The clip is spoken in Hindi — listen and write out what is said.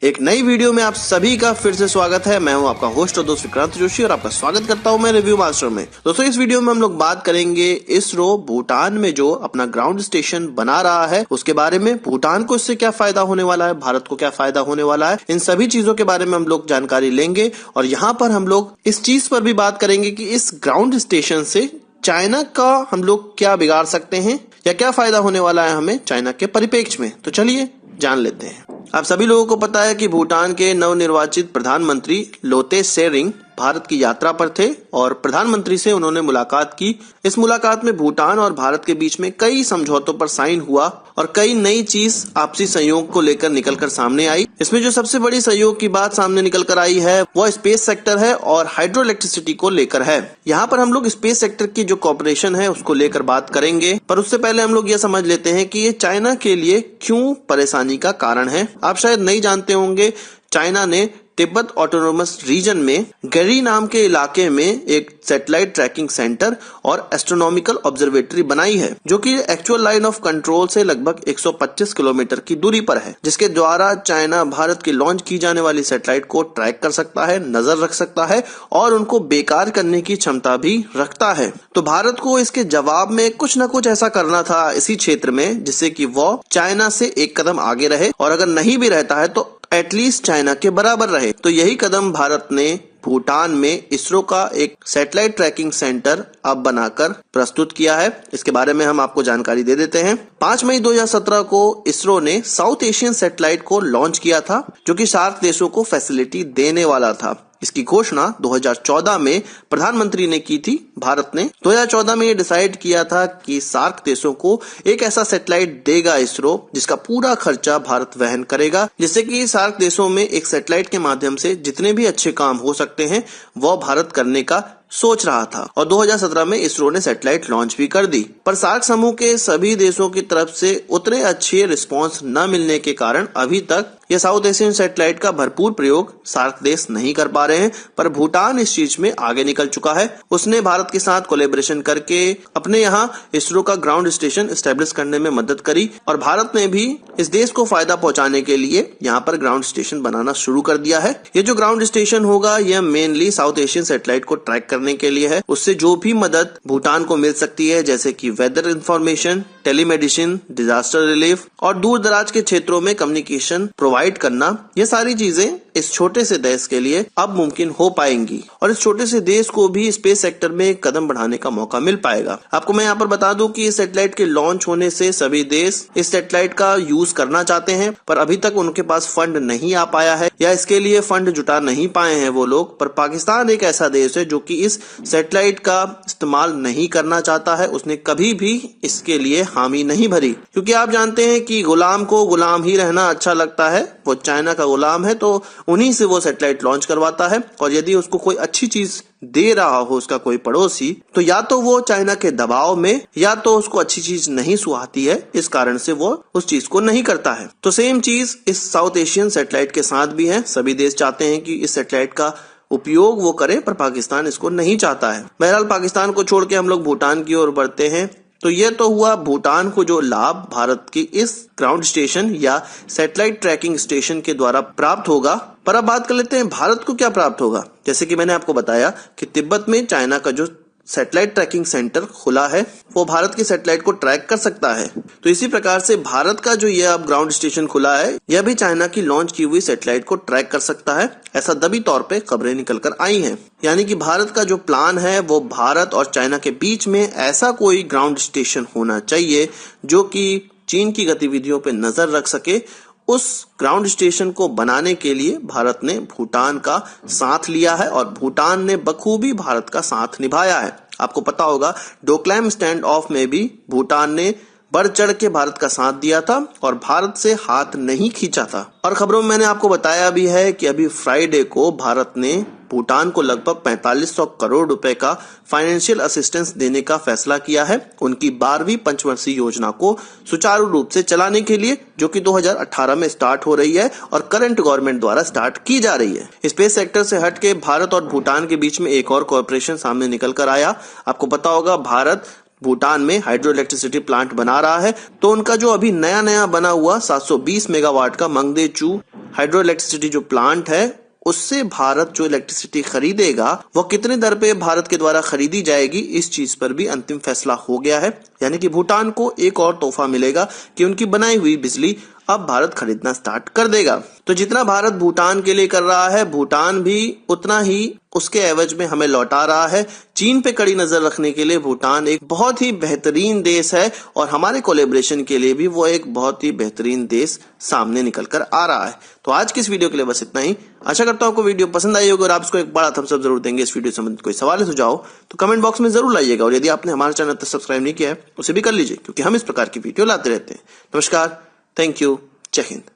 एक नई वीडियो में आप सभी का फिर से स्वागत है। मैं हूं आपका होस्ट और दोस्त विक्रांत जोशी और आपका स्वागत करता हूं मैं रिव्यू मास्टर में। दोस्तों इस वीडियो में हम लोग बात करेंगे इसरो भूटान में जो अपना ग्राउंड स्टेशन बना रहा है उसके बारे में। भूटान को इससे क्या फायदा होने वाला है, भारत को क्या फायदा होने वाला है, इन सभी चीजों के बारे में हम लोग जानकारी लेंगे। और यहाँ पर हम लोग इस चीज पर भी बात करेंगे कि इस ग्राउंड स्टेशन से चाइना का हम लोग क्या बिगाड़ सकते हैं या क्या फायदा होने वाला है हमें चाइना के परिप्रेक्ष्य में। तो चलिए जान लेते हैं। आप सभी लोगों को पता है कि भूटान के नवनिर्वाचित प्रधानमंत्री लोते शेरिंग भारत की यात्रा पर थे और प्रधानमंत्री से उन्होंने मुलाकात की। इस मुलाकात में भूटान और भारत के बीच में कई समझौतों पर साइन हुआ और कई नई चीज आपसी सहयोग को लेकर निकलकर सामने आई। इसमें जो सबसे बड़ी सहयोग की बात सामने निकल कर आई है वो स्पेस सेक्टर है और हाइड्रो इलेक्ट्रिसिटी को लेकर है। यहाँ पर हम लोग स्पेस सेक्टर की जो कॉर्पोरेशन है उसको लेकर बात करेंगे, पर उससे पहले हम लोग ये समझ लेते हैं कि ये चाइना के लिए क्यों परेशानी का कारण है। आप शायद नहीं जानते होंगे, चाइना ने तिब्बत ऑटोनोमस रीजन में गरी नाम के इलाके में एक सैटेलाइट ट्रैकिंग सेंटर और एस्ट्रोनॉमिकल ऑब्जर्वेटरी बनाई है जो कि एक्चुअल लाइन ऑफ कंट्रोल से लगभग 125 किलोमीटर की दूरी पर है, जिसके द्वारा चाइना भारत की लॉन्च की जाने वाली सैटेलाइट को ट्रैक कर सकता है, नजर रख सकता है और उनको बेकार करने की क्षमता भी रखता है। तो भारत को इसके जवाब में कुछ न कुछ ऐसा करना था इसी क्षेत्र में जिससे कि वो चाइना से एक कदम आगे रहे और अगर नहीं भी रहता है तो एटलीस्ट चाइना के बराबर रहे। तो यही कदम भारत ने भूटान में इसरो का एक सैटेलाइट ट्रैकिंग सेंटर अब बनाकर प्रस्तुत किया है। इसके बारे में हम आपको जानकारी दे देते हैं। 5 मई 2017 को इसरो ने साउथ एशियन सैटेलाइट को लॉन्च किया था जो कि सार्क देशों को फैसिलिटी देने वाला था। इसकी घोषणा 2014 में प्रधानमंत्री ने की थी। भारत ने 2014 में ये डिसाइड किया था कि सार्क देशों को एक ऐसा सैटेलाइट देगा इसरो जिसका पूरा खर्चा भारत वहन करेगा, जिससे कि सार्क देशों में एक सैटेलाइट के माध्यम से जितने भी अच्छे काम हो सकते हैं वो भारत करने का सोच रहा था। और 2017 में इसरो ने सैटेलाइट लॉन्च भी कर दी, पर सार्क समूह के सभी देशों की तरफ से उतने अच्छे रिस्पांस न मिलने के कारण अभी तक ये साउथ एशियन सैटेलाइट का भरपूर प्रयोग सार्क देश नहीं कर पा रहे हैं। पर भूटान इस चीज में आगे निकल चुका है। उसने भारत के साथ कोलैबोरेशन करके अपने यहाँ इसरो का ग्राउंड स्टेशन एस्टेब्लिश करने में मदद करी और भारत ने भी इस देश को फायदा पहुंचाने के लिए यहाँ पर ग्राउंड स्टेशन बनाना शुरू कर दिया है। ये जो ग्राउंड स्टेशन होगा यह मेनली साउथ एशियन सैटेलाइट को ट्रैक करने के लिए है। उससे जो भी मदद भूटान को मिल सकती है जैसे कि weather information, telemedicine, disaster relief और दूर दराज के क्षेत्रों में कम्युनिकेशन प्रोवाइड करना, ये सारी चीजें इस छोटे से देश के लिए अब मुमकिन हो पाएंगी और इस छोटे से देश को भी स्पेस सेक्टर में एक कदम बढ़ाने का मौका मिल पाएगा। आपको मैं यहाँ पर बता दूं कि इस सैटेलाइट के लॉन्च होने से सभी देश इस सैटेलाइट का यूज करना चाहते हैं, पर अभी तक उनके पास फंड नहीं आ पाया है या इसके लिए फंड जुटा नहीं पाए हैं वो लोग। पर पाकिस्तान एक ऐसा देश है जो कि इस सैटेलाइट का इस्तेमाल नहीं करना चाहता है। उसने कभी भी इसके लिए हामी नहीं भरी, क्योंकि आप जानते हैं कि गुलाम को गुलाम ही रहना अच्छा लगता है। वो चाइना का गुलाम है तो उन्हीं से वो सैटेलाइट लॉन्च करवाता है और यदि उसको कोई अच्छी चीज दे रहा हो उसका कोई पड़ोसी तो या तो वो चाइना के दबाव में या तो उसको अच्छी चीज नहीं सुहाती है, इस कारण से वो उस चीज को नहीं करता है। तो सेम चीज इस साउथ एशियन सैटेलाइट के साथ भी है। सभी देश चाहते हैं कि इस सैटेलाइट का उपयोग वो करे, पर पाकिस्तान इसको नहीं चाहता है। बहरहाल पाकिस्तान को छोड़ के हम लोग भूटान की ओर बढ़ते हैं। तो ये तो हुआ भूटान को जो लाभ भारत की इस ग्राउंड स्टेशन या सैटेलाइट ट्रैकिंग स्टेशन के द्वारा प्राप्त होगा। पर अब बात कर लेते हैं भारत को क्या प्राप्त होगा। जैसे कि मैंने आपको बताया कि तिब्बत में चाइना का जो सैटेलाइट ट्रैकिंग सेंटर खुला है वो भारत की सैटेलाइट को ट्रैक कर सकता है। तो इसी प्रकार से भारत का जो ये अब ग्राउंड स्टेशन खुला है यह भी चाइना की लॉन्च की हुई सैटेलाइट को ट्रैक कर सकता है, ऐसा दबी तौर पे खबरें निकल कर आई हैं। यानी कि भारत का जो प्लान है वो भारत और चाइना के बीच में ऐसा कोई ग्राउंड स्टेशन होना चाहिए जो कि चीन की गतिविधियों पे नजर रख सके। उस ग्राउंड स्टेशन को बनाने के लिए भारत ने भूटान का साथ लिया है और भूटान ने बखूबी भारत का साथ निभाया है। आपको पता होगा डोकलाम स्टैंड ऑफ में भी भूटान ने बढ़ चढ़ के भारत का साथ दिया था और भारत से हाथ नहीं खींचा था। और खबरों में मैंने आपको बताया भी है कि अभी फ्राइडे को भारत ने भूटान को लगभग 4500 करोड़ रुपए का फाइनेंशियल असिस्टेंस देने का फैसला किया है उनकी 12वीं पंचवर्षीय योजना को सुचारू रूप से चलाने के लिए, जो कि 2018 में स्टार्ट हो रही है और करंट गवर्नमेंट द्वारा स्टार्ट की जा रही है। स्पेस सेक्टर से हटके भारत और भूटान के बीच में एक और कॉर्पोरेशन सामने निकल कर आया। आपको पता होगा भारत भूटान में हाइड्रो इलेक्ट्रिसिटी प्लांट बना रहा है, तो उनका जो अभी नया नया बना हुआ 720 मेगावाट का मंगदेचू हाइड्रो इलेक्ट्रिसिटी जो प्लांट है, उससे भारत जो इलेक्ट्रिसिटी खरीदेगा वह कितने दर पे भारत के द्वारा खरीदी जाएगी, इस चीज पर भी अंतिम फैसला हो गया है। यानी कि भूटान को एक और तोहफा मिलेगा कि उनकी बनाई हुई बिजली अब भारत खरीदना स्टार्ट कर देगा। तो जितना भारत भूटान के लिए कर रहा है, भूटान भी उतना ही उसके एवज में हमें लौटा रहा है। चीन पे कड़ी नजर रखने के लिए भूटान एक बहुत ही बेहतरीन देश है और हमारे कोलैबोरेशन के लिए भी वो एक बहुत ही बेहतरीन देश सामने निकल कर आ रहा है। तो आज की इस वीडियो के लिए बस इतना ही। आशा करता हूं आपको वीडियो पसंद आई होगी और आप इसको एक बड़ा थम्स अप जरूर देंगे। इस वीडियो से संबंधित कोई सवाल सुझाव तो कमेंट बॉक्स में जरूर लाइएगा और यदि आपने हमारे चैनल तक सब्सक्राइब नहीं किया है उसे भी कर लीजिए, क्योंकि हम इस प्रकार की वीडियो लाते रहते हैं। नमस्कार, थैंक यू, जय हिंद।